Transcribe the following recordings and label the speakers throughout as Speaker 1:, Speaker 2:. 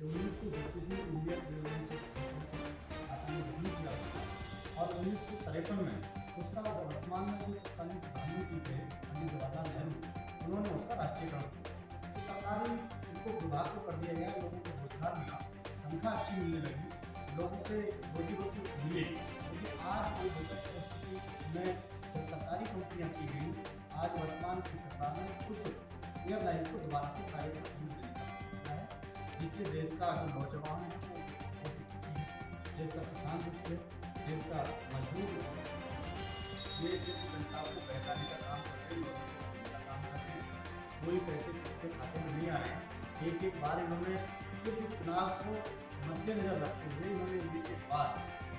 Speaker 1: कि 1932 में Indian revolution आपने नहीं किया था और 1953 में उसका वर्तमान में जो तत्कालीन प्रधानमंत्री थे पंडित जवाहरलाल नेहरू, उन्होंने उसका राष्ट्रीयकरण किया। तो सरकारी उनको विभाग को कर दिया गया, लोगों को रोजगार मिला, तनख्वाह अच्छी मिलने लगी, लोगों के रोजी रोटी मिली। लेकिन आज कोई विकट परिस्थिति में जब सरकारी कंपनियां की गई, आज वर्तमान की सरकार ने खुद एयरलाइंस को दोबारा से प्राइवेट देने का किया है, जिससे देश का जो नौजवान है वो बहुत दुखी है, देश का किसान दुखी है, देश का मजदूर देश की जनता को बहकाने का काम करते हैं, कोई पैसे किसके खाते में नहीं आ रहे हैं। एक एक बार इन्होंने सिर्फ चुनाव को मद्देनजर रखते हुए इन्होंने एक एक बार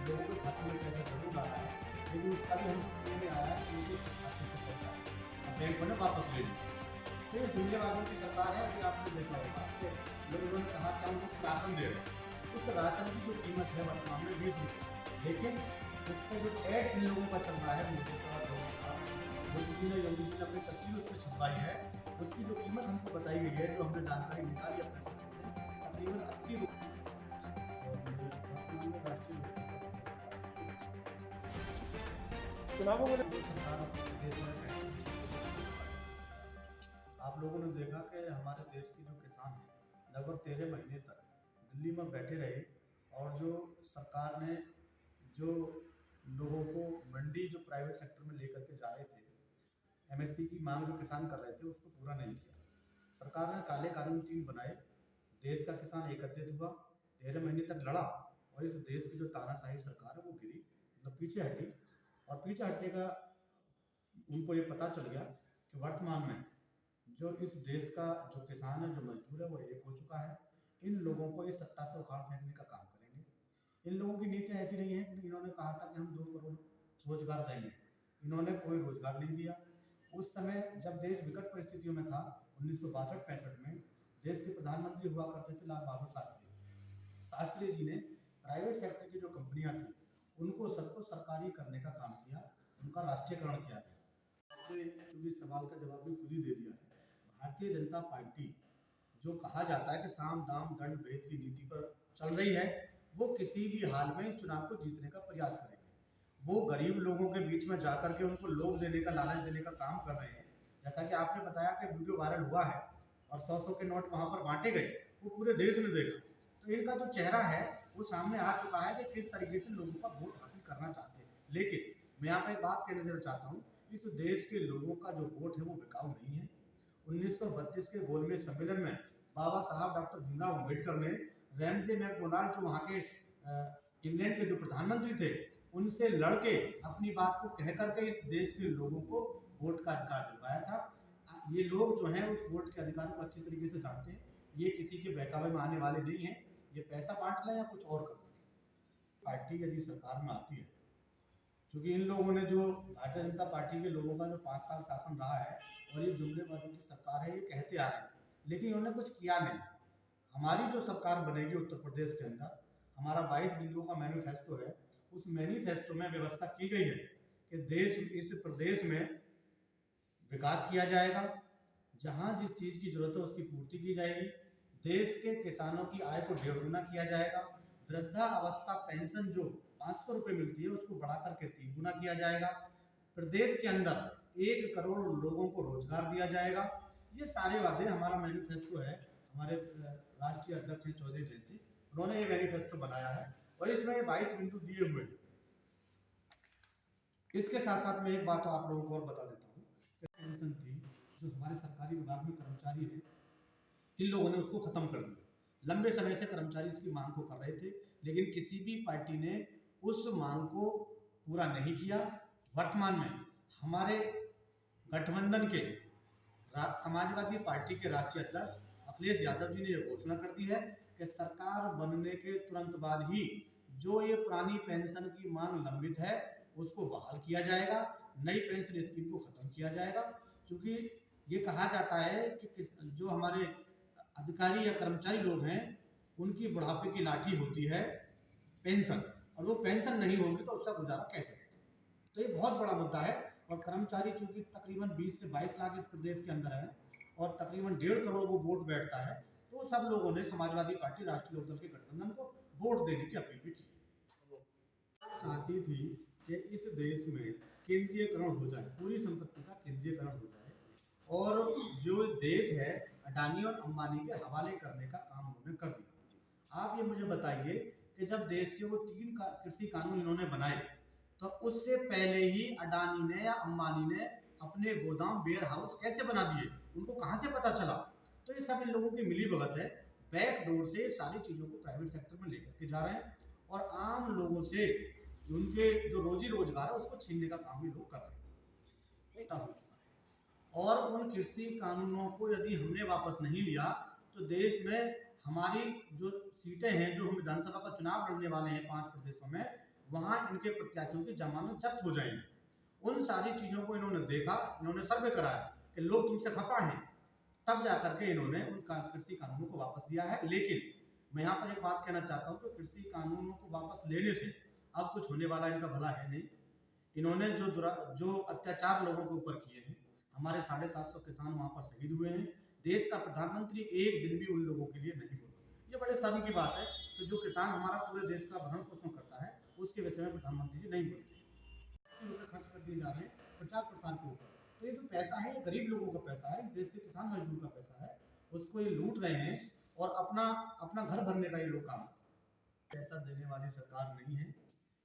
Speaker 1: लोगों के खाते में पैसा जरूर डाला है, लेकिन उसका भी हमको सुनने में आया कि उनके खाते से पैसा अब बैंक ने वापस ले लिया। तो ये जुमलेबाजों की सरकार है। अभी आपने देखा होगा कि लोग उन्होंने कहा कि हम लोग राशन दे रहे हैं, उस राशन की जो कीमत है वर्तमान में 20 रुपये, लेकिन उसका जो ऐड इन लोगों का चल रहा है मोदी का योगी ने अपनी तस्वीर उस पर छपवाई है, उसकी जो कीमत हमको बताई गई है, जो हमने जानकारी निकाली अपने तकरीबन 80 रुपये।
Speaker 2: चुनावों को
Speaker 1: आप लोगों ने देखा कि हमारे देश के जो किसान हैं लगभग 13 महीने तक दिल्ली में बैठे रहे, और जो सरकार ने जो लोगों को मंडी जो प्राइवेट सेक्टर में लेकर के जा रहे थे, एमएसपी की मांग जो किसान कर रहे थे उसको पूरा नहीं किया। सरकार ने काले कानून 3 बनाए, देश का किसान एकत्रित हुआ, 13 महीने तक लड़ा, और इस देश की जो तानाशाही सरकार है वो गिरी, मतलब पीछे हटी। और पीछे हटने का उनको ये पता चल गया कि वर्तमान में जो इस देश का जो किसान है, जो मजदूर है, वो एक हो चुका है। इन लोगों को इस सत्ता से उखाड़ फेंकने का काम करेंगे। इन लोगों की नीतियाँ ऐसी रही हैं कि इन्होंने कहा था कि हम 2 करोड़ रोजगार देंगे, इन्होंने कोई रोजगार नहीं दिया। उस समय जब देश विकट परिस्थितियों में था 1962-65 में, देश के प्रधानमंत्री हुआ करते थे लाल बहादुर शास्त्री जी ने प्राइवेट सेक्टर की जो कंपनियां थी उनको सबको सरकारी करने का काम किया, उनका राष्ट्रीयकरण किया गया। 24 सवाल का जवाब भी खुद ही दे दिया है। भारतीय जनता पार्टी जो कहा जाता है कि साम दाम दंड भेद की नीति पर चल रही है, वो किसी भी हाल में इस चुनाव को जीतने का प्रयास करेंगे। वो गरीब लोगों के बीच में जाकर के उनको लोभ देने का, लालच देने का काम कर रहे हैं। जैसा कि आपने बताया कि वीडियो वायरल हुआ है और 100-100 के नोट वहां पर बांटे गए, वो पूरे देश ने देखा। तो इनका जो चेहरा है वो सामने आ चुका है कि किस तरीके से लोगों का वोट हासिल करना चाहते हैं। लेकिन मैं यहाँ पर एक बात कहना देना चाहता हूँ, इस देश के लोगों का जो वोट है वो बिकाऊ नहीं है। 1932 के गोलमेज सम्मेलन में बाबा साहब डॉक्टर भीमराव अम्बेडकर ने रैमजे मैकडोनाल्ड, जो वहाँ के इंग्लैंड के जो प्रधानमंत्री थे, उनसे लड़के अपनी बात को कह करके इस देश के लोगों को वोट का अधिकार दिलवाया था। ये लोग जो हैं उस वोट के अधिकार को अच्छी तरीके से जानते हैं। ये किसी के बहकावे में आने वाले नहीं हैं। ये पैसा बांट लें या कुछ और कर लें, पार्टी यदि सरकार में आती है, क्योंकि इन लोगों ने जो भारतीय जनता पार्टी के लोगों का जो 5 साल शासन रहा है और ये जुमलेबाजों की सरकार है, ये कहते आ रहे हैं, लेकिन इन्होंने कुछ किया नहीं। हमारी जो सरकार बनेगी उत्तर प्रदेश के अंदर, हमारा 22 बिंदुओं का मैनिफेस्टो है। उस मैनिफेस्टो में व्यवस्था की गई है कि इस प्रदेश में विकास किया जाएगा, जहां जिस चीज की जरूरत है उसकी पूर्ति की जाएगी, देश के किसानों की आय को 1.5 गुना किया जाएगा, वृद्धावस्था पेंशन जो 500 रुपये मिलती है उसको बढ़ाकर के 3 गुना किया जाएगा, प्रदेश के अंदर 1 करोड़ लोगों को रोजगार दिया जाएगा। ये सारे वादे हमारा मैनिफेस्टो है। हमारे राष्ट्रीय अध्यक्ष हैं चौधरी जयंती, उन्होंने ये मैनिफेस्टो बनाया है और इसमें 22 बिंदु दिए हुए हैं। इसके साथ साथ मैं एक बात आप लोगों को और बता देता हूँ, पेंशन थी जो हमारे सरकारी विभाग में कर्मचारी हैं, इन लोगों ने उसको खत्म कर दिया। लंबे समय से कर्मचारी इसकी मांग को कर रहे थे, लेकिन किसी भी पार्टी ने उस मांग को पूरा नहीं किया। वर्तमान में हमारे गठबंधन के समाजवादी पार्टी के राष्ट्रीय अध्यक्ष अखिलेश यादव जी ने यह घोषणा कर दी है कि सरकार बनने के तुरंत बाद ही जो ये पुरानी पेंशन की मांग लंबित है उसको बहाल किया जाएगा, नई पेंशन स्कीम को खत्म किया जाएगा। क्योंकि ये कहा जाता है कि जो हमारे अधिकारी या कर्मचारी लोग हैं उनकी बुढ़ापे की लाठी होती है पेंशन, और वो पेंशन नहीं होगी तो उसका गुजारा कैसे। तो ये बहुत बड़ा मुद्दा है। और कर्मचारी चूंकि तकरीबन 20 से 22 लाख इस प्रदेश के अंदर है और तकरीबन 1.5 करोड़ वो वोट बैठता है, तो सब लोगों ने समाजवादी पार्टी राष्ट्रीय लोकदल के गठबंधन को वोट देने की अपील भी की। चाहती थी कि इस देश में केंद्रीयकरण हो जाए, पूरी संपत्ति का केंद्रीयकरण हो जाए और जो देश है अडानी और अंबानी के हवाले करने का काम उन्होंने कर दिया। आप ये मुझे बताइए कि जब देश के वो 3 कृषि कानून इन्होंने बनाए तो उससे पहले ही अडानी ने या अंबानी ने अपने गोदाम वेयर हाउस कैसे बना दिए, उनको कहाँ से पता चला? तो ये सब इन लोगों की मिली भगत है, बैक डोर से सारी चीज़ों को प्राइवेट सेक्टर में लेकर के जा रहे हैं और आम लोगों से उनके जो रोजी रोजगार है उसको छीनने का काम ये लोग कर रहे हैं। और उन कृषि कानूनों को यदि हमने वापस नहीं लिया तो देश में हमारी जो सीटें हैं, जो हम विधानसभा का चुनाव लड़ने वाले हैं 5 प्रदेशों में, वहाँ इनके प्रत्याशियों की जमानत जब्त हो जाएंगी। उन सारी चीज़ों को इन्होंने देखा, इन्होंने सर्वे कराया कि लोग तुमसे खफा हैं, तब जाकर के इन्होंने उन कृषि कानूनों को वापस लिया है। लेकिन मैं यहाँ पर एक बात कहना चाहता हूँ कि कृषि कानूनों को वापस लेने से अब कुछ होने वाला इनका भला है नहीं। इन्होंने जो अत्याचार लोगों के ऊपर किए हैं, हमारे 750 किसान वहाँ पर शहीद हुए हैं, देश का प्रधानमंत्री एक दिन भी उन लोगों के लिए नहीं बोला। ये बड़े शर्म की बात है कि जो किसान हमारा पूरे देश का भरण पोषण करता है उसके विषय में प्रधानमंत्री जी नहीं बोलते। रुपये खर्च कर दिए जा रहे हैं प्रचार प्रसार के ऊपर। तो ये जो पैसा है ये गरीब लोगों का पैसा है, इस देश के किसान मजदूर का पैसा है, उसको ये लूट रहे हैं और अपना घर भरने का ये लोग काम। पैसा देने वाली सरकार नहीं है।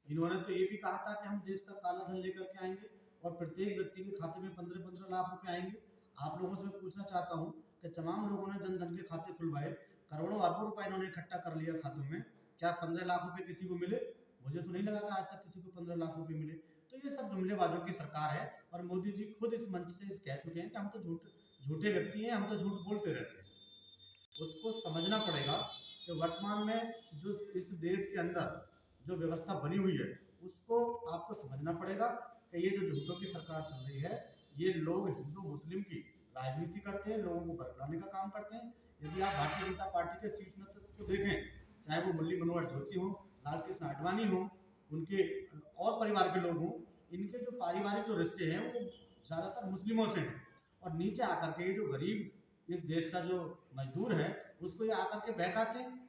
Speaker 1: इन्होंने तो ये भी कहा था कि हम देश का काला धन लेकर के आएंगे और प्रत्येक व्यक्ति के खाते में 15-15 लाख रुपए आएंगे। आप लोगों से मैं पूछना चाहता हूँ कि तमाम लोगों ने जन धन के खाते खुलवाए, करोड़ों अरबों रुपए इन्होंने इकट्ठा कर लिया खातों में, क्या 15 लाख रुपए किसी को मिले? मुझे तो नहीं लगा कि आज तक किसी को 15 लाख रुपए मिले। तो ये सब जुमलेबाजों की सरकार है और मोदी जी खुद इस मंच से कह चुके हैं कि हम तो झूठे व्यक्ति हैं, हम तो झूठ बोलते रहते हैं। उसको समझना पड़ेगा कि वर्तमान में जो इस देश के अंदर जो व्यवस्था बनी हुई है उसको आपको समझना पड़ेगा कि ये जो झूठों की सरकार चल रही है, ये लोग हिंदू मुस्लिम की राजनीति करते हैं, लोगों को बरगलाने का काम करते हैं। यदि आप भारतीय जनता पार्टी के शीर्ष नेतृत्व को देखें, चाहे वो मुरली मनोहर जोशी हो, लाल कृष्ण आडवाणी हो, उनके और परिवार के लोग हों, इनके जो पारिवारिक जो रिश्ते हैं वो ज़्यादातर मुस्लिमों से हैं और नीचे आकर के जो गरीब इस देश का जो मजदूर है उसको ये आकर के बहकाते हैं।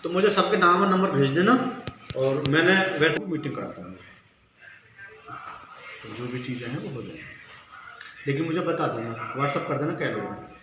Speaker 1: तो मुझे सबके नाम और नंबर भेज देना और मैंने वैसे मीटिंग कराता हूँ, तो जो भी चीज़ें हैं वो हो जाएंगी, लेकिन मुझे बता देना, व्हाट्सअप कर देना क्या लोग हैं।